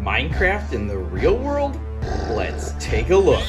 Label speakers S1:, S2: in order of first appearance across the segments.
S1: Minecraft in the real world? Let's take a look.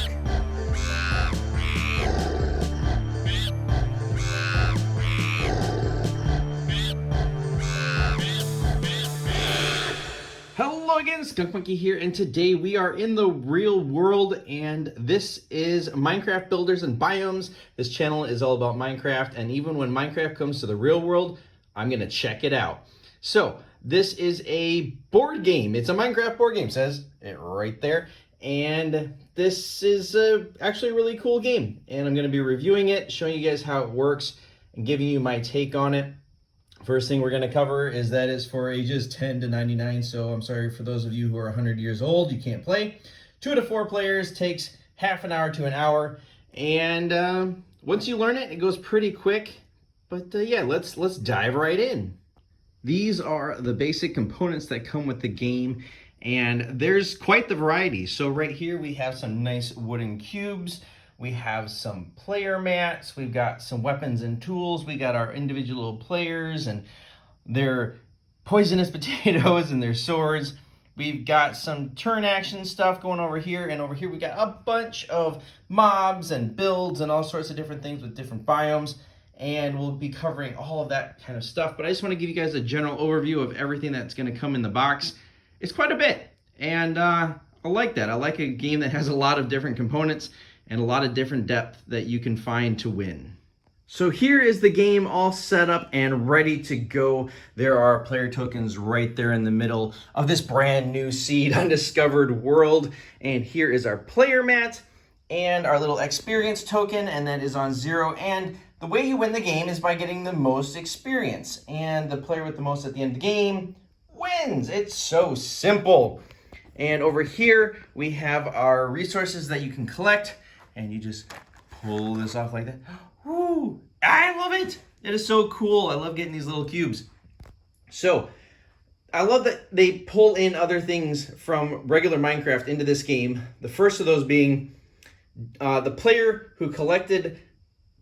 S1: Hello again, Skunk Monkey here, and today we are in the real world, and this is Minecraft Builders and Biomes. This channel is all about Minecraft, and even when Minecraft comes to the real world, I'm gonna check it out. So, this is a board game. It's a Minecraft board game, says it right there. And this is actually a really cool game, and I'm gonna be reviewing it, showing you guys how it works, and giving you my take on it. First thing we're going to cover is that it's for ages 10 to 99, so I'm sorry for those of you who are 100 years old, you can't play. 2 to 4 players, takes half an hour to an hour, and once you learn it, it goes pretty quick. But yeah, let's dive right in. These are the basic components that come with the game, and there's quite the variety. So right here we have some nice wooden cubes. We have some player mats, we've got some weapons and tools, we got our individual players and their poisonous potatoes and their swords. We've got some turn action stuff going over here, and over here we got a bunch of mobs and builds and all sorts of different things with different biomes, and we'll be covering all of that kind of stuff. But I just want to give you guys a general overview of everything that's going to come in the box. It's quite a bit, and I like that. I like a game that has a lot of different components and a lot of different depth that you can find to win. So here is the game all set up and ready to go. There are player tokens right there in the middle of this brand new seed undiscovered world. And here is our player mat and our little experience token, and that is on 0. And the way you win the game is by getting the most experience. And the player with the most at the end of the game wins. It's so simple. And over here we have our resources that you can collect. And you just pull this off like that. Woo! I love it! It is so cool. I love getting these little cubes. So, I love that they pull in other things from regular Minecraft into this game. The first of those being the player who collected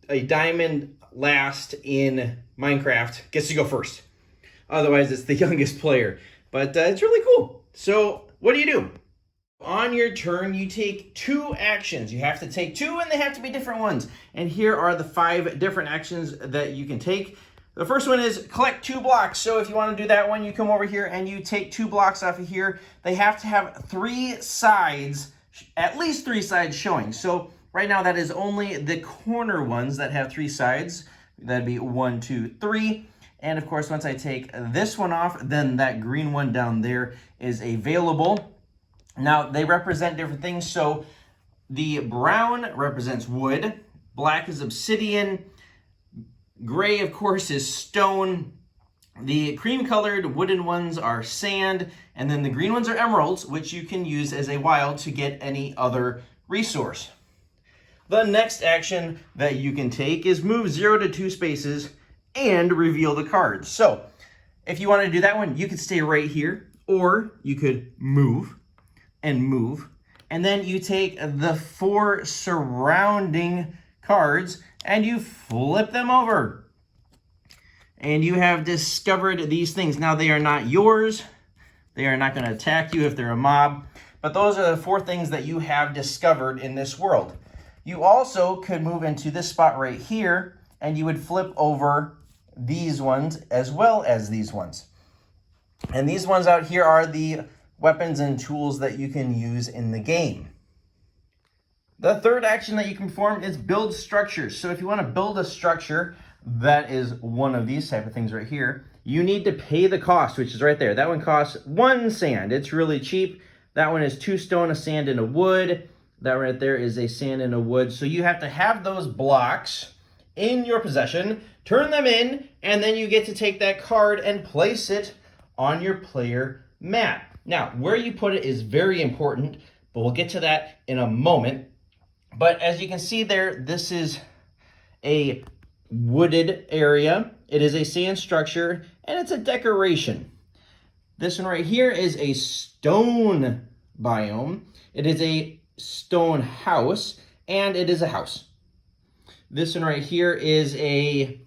S1: a diamond last in Minecraft gets to go first. Otherwise, it's the youngest player. But it's really cool. So, what do? On your turn, you take 2 actions. You have to take 2, and they have to be different ones. And here are the 5 different actions that you can take. The first one is collect 2 blocks. So if you want to do that one, you come over here and you take 2 blocks off of here. They have to have 3 sides, at least 3 sides showing. So right now that is only the corner ones that have 3 sides. That'd be 1, 2, 3. And of course, once I take this one off, then that green one down there is available. Now, they represent different things. So the brown represents wood, black is obsidian, gray, of course, is stone. The cream-colored wooden ones are sand, and then the green ones are emeralds, which you can use as a wild to get any other resource. The next action that you can take is move 0 to 2 spaces and reveal the cards. So if you want to do that one, you could stay right here, or you could move, and then you take the 4 surrounding cards and you flip them over. And you have discovered these things. Now, they are not yours. They are not going to attack you if they're a mob. But those are the 4 things that you have discovered in this world. You also could move into this spot right here, and you would flip over these ones as well as these ones. And these ones out here are the weapons and tools that you can use in the game. The third action that you can perform is build structures. So if you want to build a structure, that is one of these type of things right here. You need to pay the cost, which is right there. That one costs 1 sand. It's really cheap. That one is 2 stone, a sand, and a wood. That right there is a sand and a wood. So you have to have those blocks in your possession, turn them in, and then you get to take that card and place it on your player mat. Now, where you put it is very important, but we'll get to that in a moment. But as you can see there, this is a wooded area. It is a sand structure, and it's a decoration. This one right here is a stone biome. It is a stone house, and it is a house. This one right here is a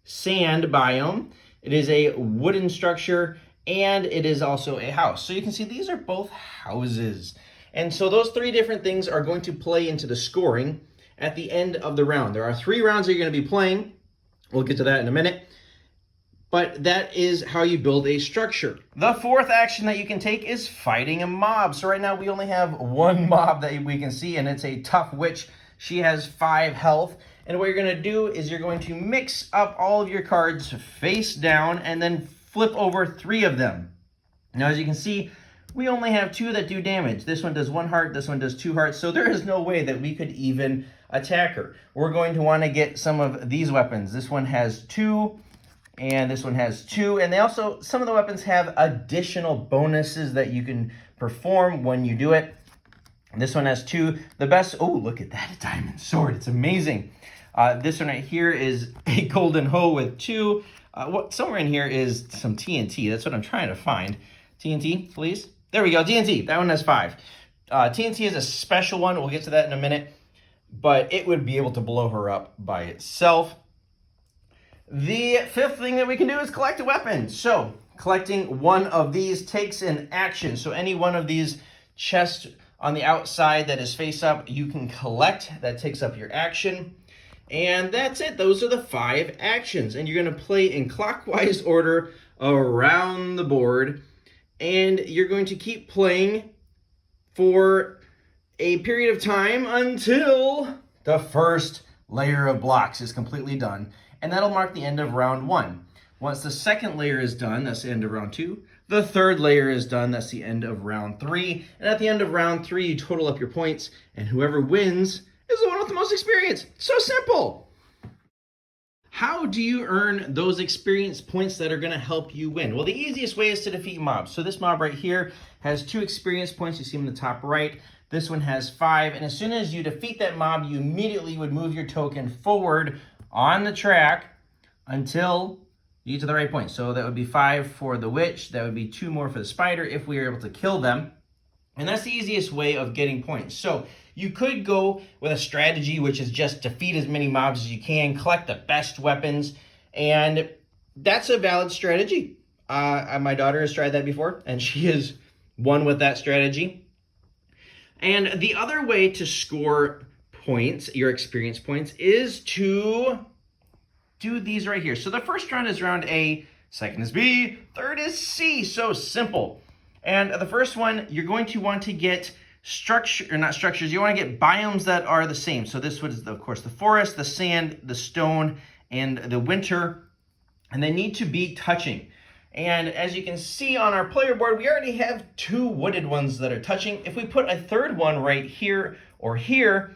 S1: sand biome. It is a wooden structure, and it is also a house. So you can see these are both houses. And so those three different things are going to play into the scoring at the end of the round. There are 3 rounds that you're going to be playing. We'll get to that in a minute. But that is how you build a structure. The fourth action that you can take is fighting a mob. So right now we only have 1 mob that we can see, and it's a tough witch. She has 5 health. And what you're going to do is you're going to mix up all of your cards face down and then flip over 3 of them. Now, as you can see, we only have 2 that do damage. This one does 1 heart, this one does 2 hearts, so there is no way that we could even attack her. We're going to want to get some of these weapons. This one has 2, and this one has 2, and they also, some of the weapons have additional bonuses that you can perform when you do it. And this one has 2. The best, oh, look at that, a diamond sword, it's amazing. This one right here is a golden hoe with 2. Somewhere in here is some TNT. That's what I'm trying to find. TNT, please. There we go, TNT. That one has 5. TNT is a special one. We'll get to that in a minute. But it would be able to blow her up by itself. The 5th thing that we can do is collect a weapon. So collecting one of these takes an action. So any one of these chests on the outside that is face up, you can collect. That takes up your action. And that's it. Those are the 5 actions. And you're going to play in clockwise order around the board. And you're going to keep playing for a period of time until the first layer of blocks is completely done. And that'll mark the end of round 1. Once the second layer is done, that's the end of round 2. The third layer is done, that's the end of round 3. And at the end of round 3, you total up your points. And whoever wins is the one with the most experience. So simple. How do you earn those experience points that are going to help you win? Well, the easiest way is to defeat mobs. So this mob right here has 2 experience points. You see them in the top right. This one has 5. And as soon as you defeat that mob, you immediately would move your token forward on the track until you get to the right point. So that would be 5 for the witch. That would be 2 more for the spider if we are able to kill them. And that's the easiest way of getting points. So you could go with a strategy, which is just defeat as many mobs as you can, collect the best weapons, and that's a valid strategy. My daughter has tried that before, and she has won with that strategy. And the other way to score points, your experience points, is to do these right here. So the first round is round A, second is B, third is C. So simple. And the first one, you're going to want to get structure, or not structures, you want to get biomes that are the same. So this was, of course, the forest, the sand, the stone, and the winter, and they need to be touching. And as you can see on our player board, we already have 2 wooded ones that are touching. If we put a third one right here or here,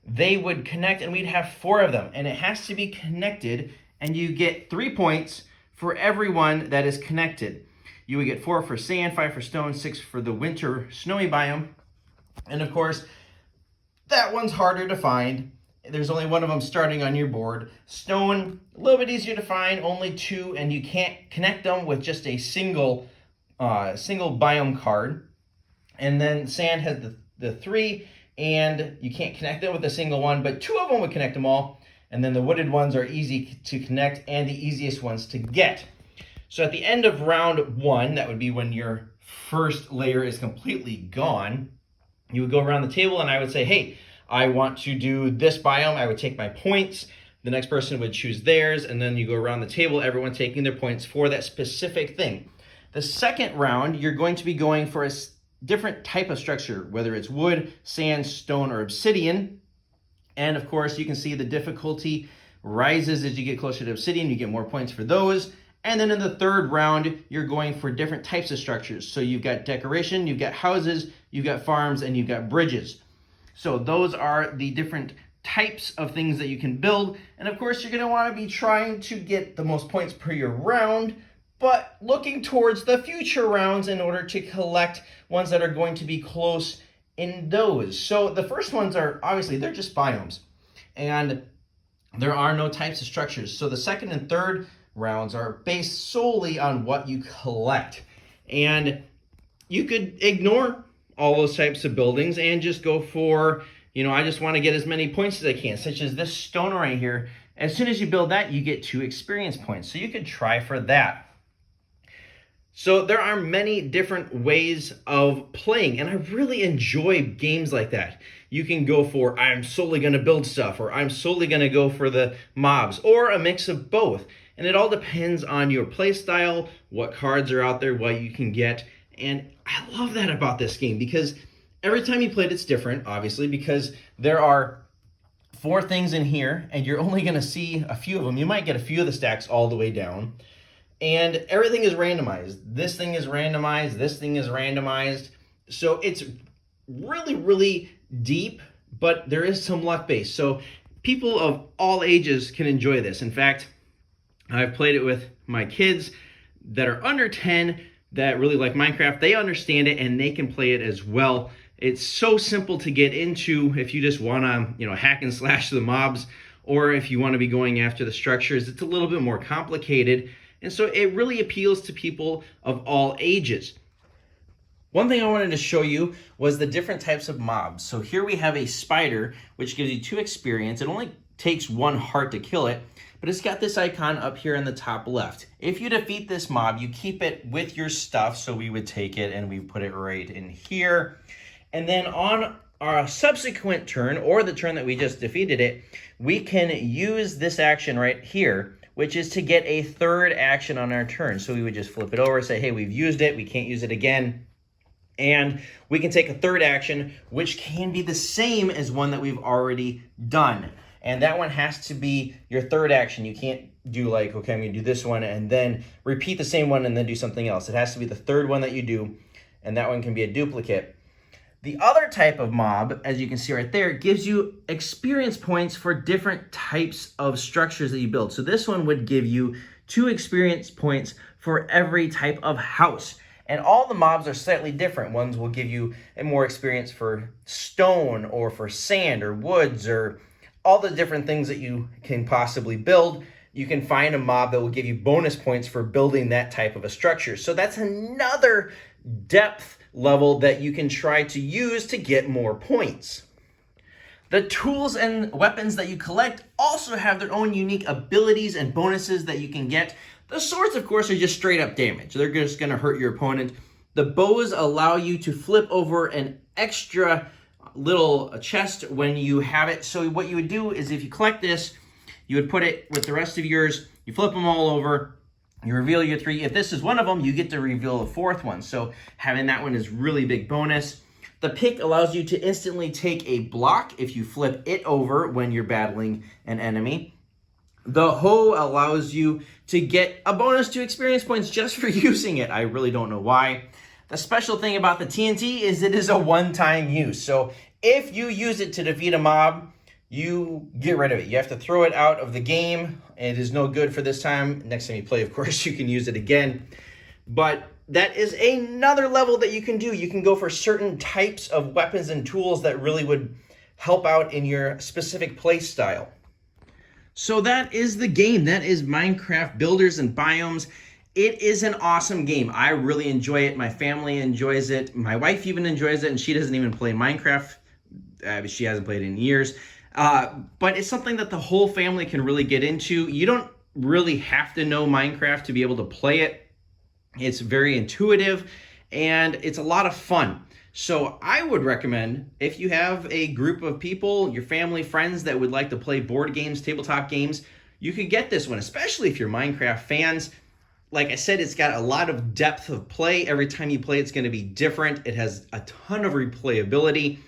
S1: they would connect and we'd have 4 of them. And it has to be connected, and you get 3 points for every one that is connected. You would get 4 for sand, 5 for stone, 6 for the winter snowy biome. And of course, that one's harder to find. There's only 1 of them starting on your board. Stone, a little bit easier to find, only 2, and you can't connect them with just a single biome card. And then sand has the 3, and you can't connect them with a single one, but 2 of them would connect them all. And then the wooded ones are easy to connect and the easiest ones to get. So at the end of round 1, that would be when your first layer is completely gone, you would go around the table and I would say, hey, I want to do this biome. I would take my points. The next person would choose theirs, and then you go around the table, everyone taking their points for that specific thing. The second round, you're going to be going for a different type of structure, whether it's wood, sand, stone, or obsidian. And of course, you can see the difficulty rises as you get closer to obsidian. You get more points for those. And then in the third round, you're going for different types of structures. So you've got decoration, you've got houses, you've got farms, and you've got bridges. So those are the different types of things that you can build. And of course, you're going to want to be trying to get the most points per your round, but looking towards the future rounds in order to collect ones that are going to be close in those. So the first ones are, obviously, they're just biomes. And there are no types of structures. So the second and third rounds are based solely on what you collect. And you could ignore all those types of buildings and just go for, I just want to get as many points as I can, such as this stone right here. As soon as you build that, you get 2 experience points. So you could try for that. So there are many different ways of playing, and I really enjoy games like that. You can go for, I'm solely going to build stuff, or I'm solely going to go for the mobs, or a mix of both. And it all depends on your play style, what cards are out there, what you can get. And I love that about this game, because every time you play it, it's different, obviously, because there are 4 things in here, and you're only going to see a few of them. You might get a few of the stacks all the way down. And everything is randomized. This thing is randomized. This thing is randomized. So it's really, really deep, but there is some luck based. So people of all ages can enjoy this. In fact, I've played it with my kids that are under 10 that really like Minecraft. They understand it and they can play it as well. It's so simple to get into if you just want to, hack and slash the mobs, or if you want to be going after the structures. It's a little bit more complicated. And so it really appeals to people of all ages. One thing I wanted to show you was the different types of mobs. So here we have a spider, which gives you 2 experience. It only takes 1 heart to kill it, but it's got this icon up here in the top left. If you defeat this mob, you keep it with your stuff. So we would take it and we put it right in here. And then on our subsequent turn, or the turn that we just defeated it, we can use this action right here, which is to get a 3rd action on our turn. So we would just flip it over, say, hey, we've used it, we can't use it again. And we can take a 3rd action, which can be the same as one that we've already done. And that one has to be your 3rd action. You can't do like, okay, I'm gonna do this one and then repeat the same one and then do something else. It has to be the 3rd one that you do, and that one can be a duplicate. The other type of mob, as you can see right there, gives you experience points for different types of structures that you build. So this one would give you 2 experience points for every type of house. And all the mobs are slightly different. Ones will give you more experience for stone, or for sand, or woods, or all the different things that you can possibly build. You can find a mob that will give you bonus points for building that type of a structure. So that's another depth level that you can try to use to get more points. The tools and weapons that you collect also have their own unique abilities and bonuses that you can get. The swords, of course, are just straight up damage. They're just going to hurt your opponent. The bows allow you to flip over an extra little chest when you have it. So what you would do is, if you collect this, you would put it with the rest of yours, you flip them all over, you reveal your 3. If this is one of them, you get to reveal the 4th one. So having that one is really big bonus. The pick allows you to instantly take a block if you flip it over when you're battling an enemy. The hoe allows you to get a bonus to experience points just for using it. I really don't know why. The special thing about the TNT is it is a one-time use. So if you use it to defeat a mob, you get rid of it. You have to throw it out of the game. It is no good for this time. Next time you play, of course, you can use it again. But that is another level that you can do. You can go for certain types of weapons and tools that really would help out in your specific play style. So that is the game. That is Minecraft Builders and Biomes. It is an awesome game. I really enjoy it. My family enjoys it. My wife even enjoys it, and she doesn't even play Minecraft. She hasn't played it in years. But it's something that the whole family can really get into. You don't really have to know Minecraft to be able to play it. It's very intuitive, and it's a lot of fun. So I would recommend, if you have a group of people, your family, friends that would like to play board games, tabletop games, you could get this one, especially if you're Minecraft fans. Like I said, it's got a lot of depth of play. Every time you play, it's going to be different. It has a ton of replayability.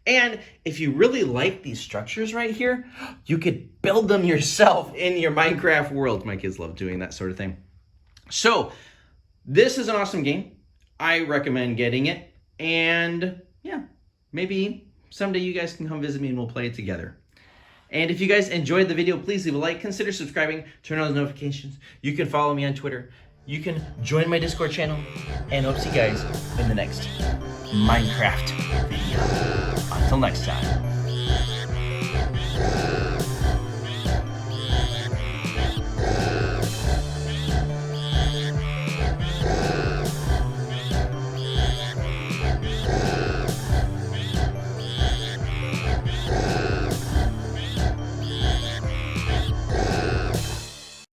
S1: And if you really like these structures right here, you could build them yourself in your Minecraft world. My kids love doing that sort of thing. So this is an awesome game. I recommend getting it. And yeah, maybe someday you guys can come visit me and we'll play it together. And if you guys enjoyed the video, please leave a like, consider subscribing, turn on those notifications. You can follow me on Twitter. You can join my Discord channel, and hope to see you guys in the next Minecraft video. Until next time.